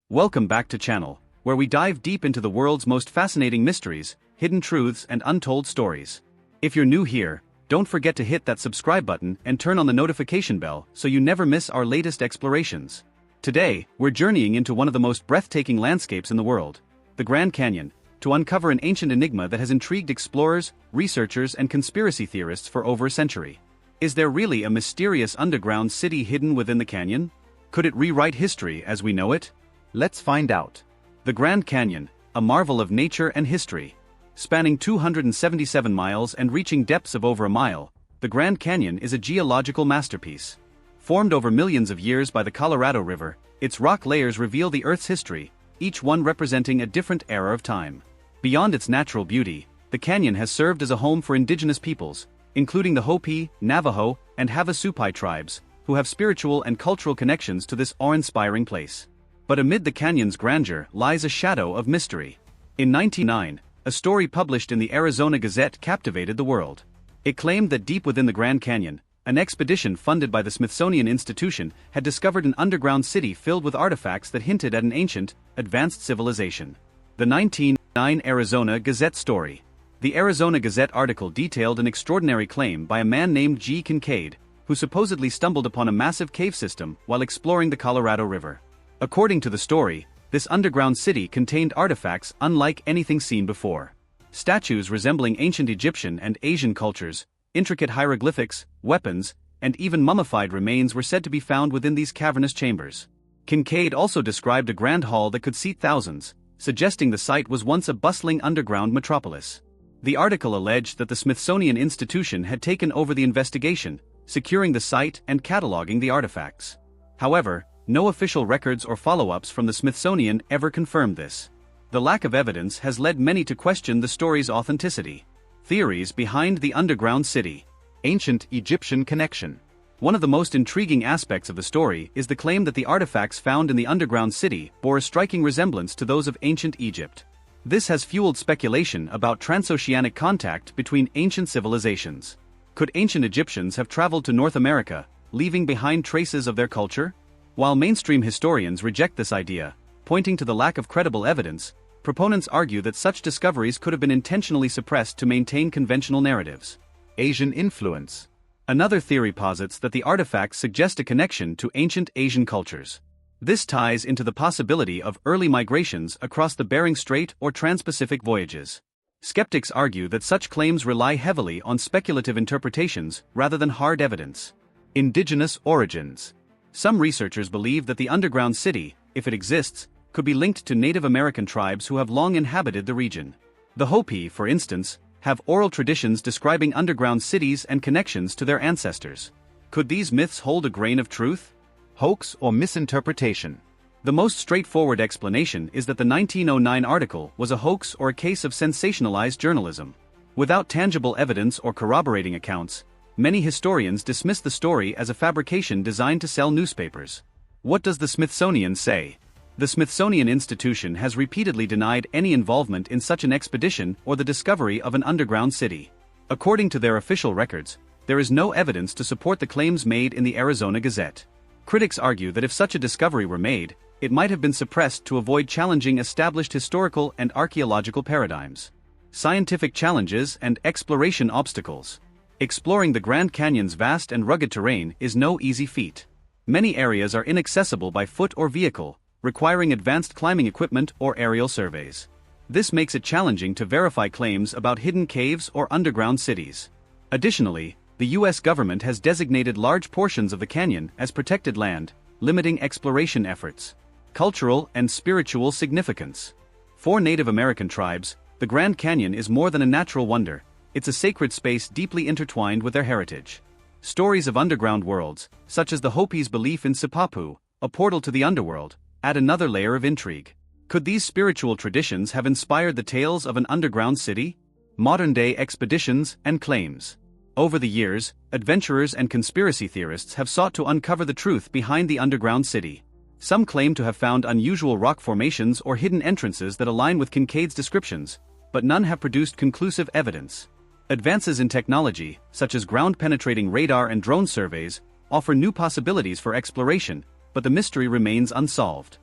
Welcome back to channel, where we dive deep into the world's most fascinating mysteries, hidden truths and untold stories. If you're new here, don't forget to hit that subscribe button and turn on the notification bell so you never miss our latest explorations. Today, we're journeying into one of the most breathtaking landscapes in the world, the Grand Canyon, to uncover an ancient enigma that has intrigued explorers, researchers and conspiracy theorists for over a century. Is there really a mysterious underground city hidden within the canyon? Could it rewrite history as we know it? Let's find out. The Grand Canyon, a marvel of nature and history. Spanning 277 miles and reaching depths of over a mile, the Grand Canyon is a geological masterpiece. Formed over millions of years by the Colorado River, its rock layers reveal the Earth's history, each one representing a different era of time. Beyond its natural beauty, the canyon has served as a home for indigenous peoples, including the Hopi, Navajo, and Havasupai tribes, who have spiritual and cultural connections to this awe-inspiring place. But amid the canyon's grandeur lies a shadow of mystery. In 1909, a story published in the Arizona Gazette captivated the world. It claimed that deep within the Grand Canyon, an expedition funded by the Smithsonian Institution had discovered an underground city filled with artifacts that hinted at an ancient, advanced civilization. The 1909 Arizona Gazette story. The Arizona Gazette article detailed an extraordinary claim by a man named G. Kincaid, who supposedly stumbled upon a massive cave system while exploring the Colorado River. According to the story, this underground city contained artifacts unlike anything seen before. Statues resembling ancient Egyptian and Asian cultures, intricate hieroglyphics, weapons, and even mummified remains were said to be found within these cavernous chambers. Kincaid also described a grand hall that could seat thousands, suggesting the site was once a bustling underground metropolis. The article alleged that the Smithsonian Institution had taken over the investigation, securing the site and cataloging the artifacts. However, no official records or follow-ups from the Smithsonian ever confirmed this. The lack of evidence has led many to question the story's authenticity. Theories behind the underground city. Ancient Egyptian connection. One of the most intriguing aspects of the story is the claim that the artifacts found in the underground city bore a striking resemblance to those of ancient Egypt. This has fueled speculation about transoceanic contact between ancient civilizations. Could ancient Egyptians have traveled to North America, leaving behind traces of their culture? While mainstream historians reject this idea, pointing to the lack of credible evidence, proponents argue that such discoveries could have been intentionally suppressed to maintain conventional narratives. Asian influence. Another theory posits that the artifacts suggest a connection to ancient Asian cultures. This ties into the possibility of early migrations across the Bering Strait or trans-Pacific voyages. Skeptics argue that such claims rely heavily on speculative interpretations rather than hard evidence. Indigenous origins. Some researchers believe that the underground city, if it exists, could be linked to Native American tribes who have long inhabited the region. The Hopi, for instance, have oral traditions describing underground cities and connections to their ancestors. Could these myths hold a grain of truth? Hoax or misinterpretation? The most straightforward explanation is that the 1909 article was a hoax or a case of sensationalized journalism. Without tangible evidence or corroborating accounts, many historians dismiss the story as a fabrication designed to sell newspapers. What does the Smithsonian say? The Smithsonian Institution has repeatedly denied any involvement in such an expedition or the discovery of an underground city. According to their official records, there is no evidence to support the claims made in the Arizona Gazette. Critics argue that if such a discovery were made, it might have been suppressed to avoid challenging established historical and archaeological paradigms. Scientific challenges and exploration obstacles. Exploring the Grand Canyon's vast and rugged terrain is no easy feat. Many areas are inaccessible by foot or vehicle, requiring advanced climbing equipment or aerial surveys. This makes it challenging to verify claims about hidden caves or underground cities. Additionally, the U.S. government has designated large portions of the canyon as protected land, limiting exploration efforts. Cultural and spiritual significance. For Native American tribes, the Grand Canyon is more than a natural wonder, it's a sacred space deeply intertwined with their heritage. Stories of underground worlds, such as the Hopi's belief in Sipapu, a portal to the underworld, add another layer of intrigue. Could these spiritual traditions have inspired the tales of an underground city? Modern-day expeditions and claims. Over the years, adventurers and conspiracy theorists have sought to uncover the truth behind the underground city. Some claim to have found unusual rock formations or hidden entrances that align with Kincaid's descriptions, but none have produced conclusive evidence. Advances in technology, such as ground-penetrating radar and drone surveys, offer new possibilities for exploration, but the mystery remains unsolved.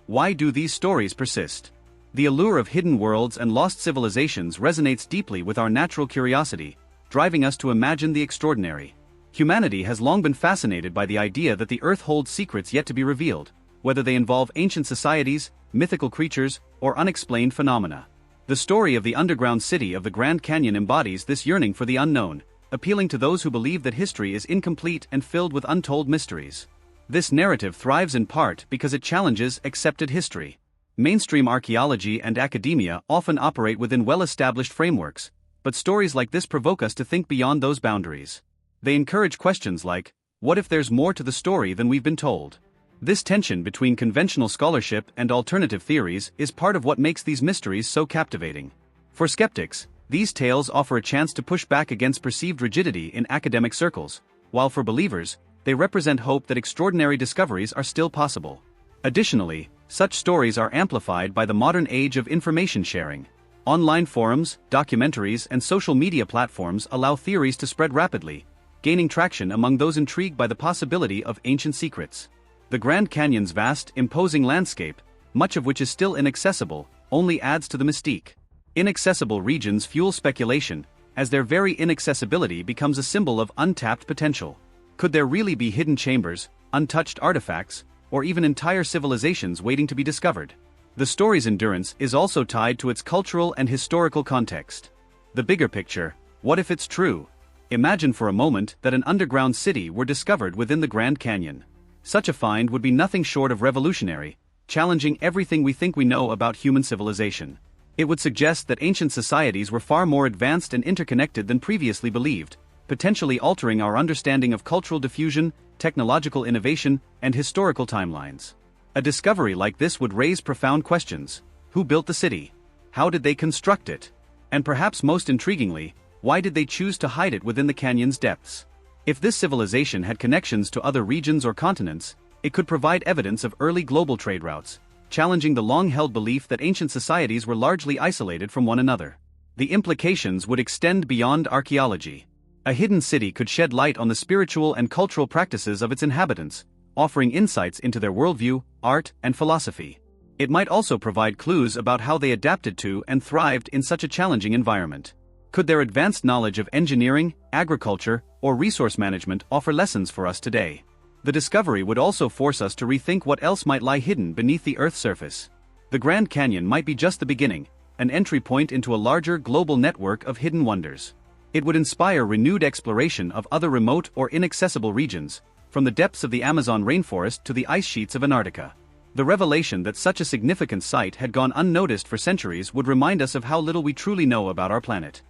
Why do these stories persist? The allure of hidden worlds and lost civilizations resonates deeply with our natural curiosity, driving us to imagine the extraordinary. Humanity has long been fascinated by the idea that the Earth holds secrets yet to be revealed, whether they involve ancient societies, mythical creatures, or unexplained phenomena. The story of the underground city of the Grand Canyon embodies this yearning for the unknown, appealing to those who believe that history is incomplete and filled with untold mysteries. This narrative thrives in part because it challenges accepted history. Mainstream archaeology and academia often operate within well-established frameworks, but stories like this provoke us to think beyond those boundaries. They encourage questions like, what if there's more to the story than we've been told? This tension between conventional scholarship and alternative theories is part of what makes these mysteries so captivating. For skeptics, these tales offer a chance to push back against perceived rigidity in academic circles, while for believers, they represent hope that extraordinary discoveries are still possible. Additionally, such stories are amplified by the modern age of information sharing. Online forums, documentaries, and social media platforms allow theories to spread rapidly, gaining traction among those intrigued by the possibility of ancient secrets. The Grand Canyon's vast, imposing landscape, much of which is still inaccessible, only adds to the mystique. Inaccessible regions fuel speculation, as their very inaccessibility becomes a symbol of untapped potential. Could there really be hidden chambers, untouched artifacts, or even entire civilizations waiting to be discovered? The story's endurance is also tied to its cultural and historical context. The bigger picture: what if it's true? Imagine for a moment that an underground city were discovered within the Grand Canyon. Such a find would be nothing short of revolutionary, challenging everything we think we know about human civilization. It would suggest that ancient societies were far more advanced and interconnected than previously believed, potentially altering our understanding of cultural diffusion, technological innovation, and historical timelines. A discovery like this would raise profound questions. Who built the city? How did they construct it? And perhaps most intriguingly, why did they choose to hide it within the canyon's depths? If this civilization had connections to other regions or continents, it could provide evidence of early global trade routes, challenging the long-held belief that ancient societies were largely isolated from one another. The implications would extend beyond archaeology. A hidden city could shed light on the spiritual and cultural practices of its inhabitants, offering insights into their worldview, art, and philosophy. It might also provide clues about how they adapted to and thrived in such a challenging environment. Could their advanced knowledge of engineering, agriculture, or resource management offer lessons for us today? The discovery would also force us to rethink what else might lie hidden beneath the Earth's surface. The Grand Canyon might be just the beginning, an entry point into a larger global network of hidden wonders. It would inspire renewed exploration of other remote or inaccessible regions, from the depths of the Amazon rainforest to the ice sheets of Antarctica. The revelation that such a significant site had gone unnoticed for centuries would remind us of how little we truly know about our planet.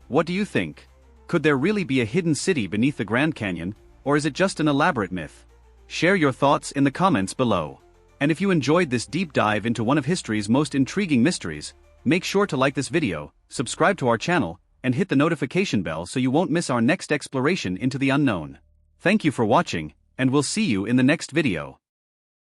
What do you think? Could there really be a hidden city beneath the Grand Canyon, or is it just an elaborate myth? Share your thoughts in the comments below. And if you enjoyed this deep dive into one of history's most intriguing mysteries, make sure to like this video, subscribe to our channel, and hit the notification bell so you won't miss our next exploration into the unknown. Thank you for watching, and we'll see you in the next video.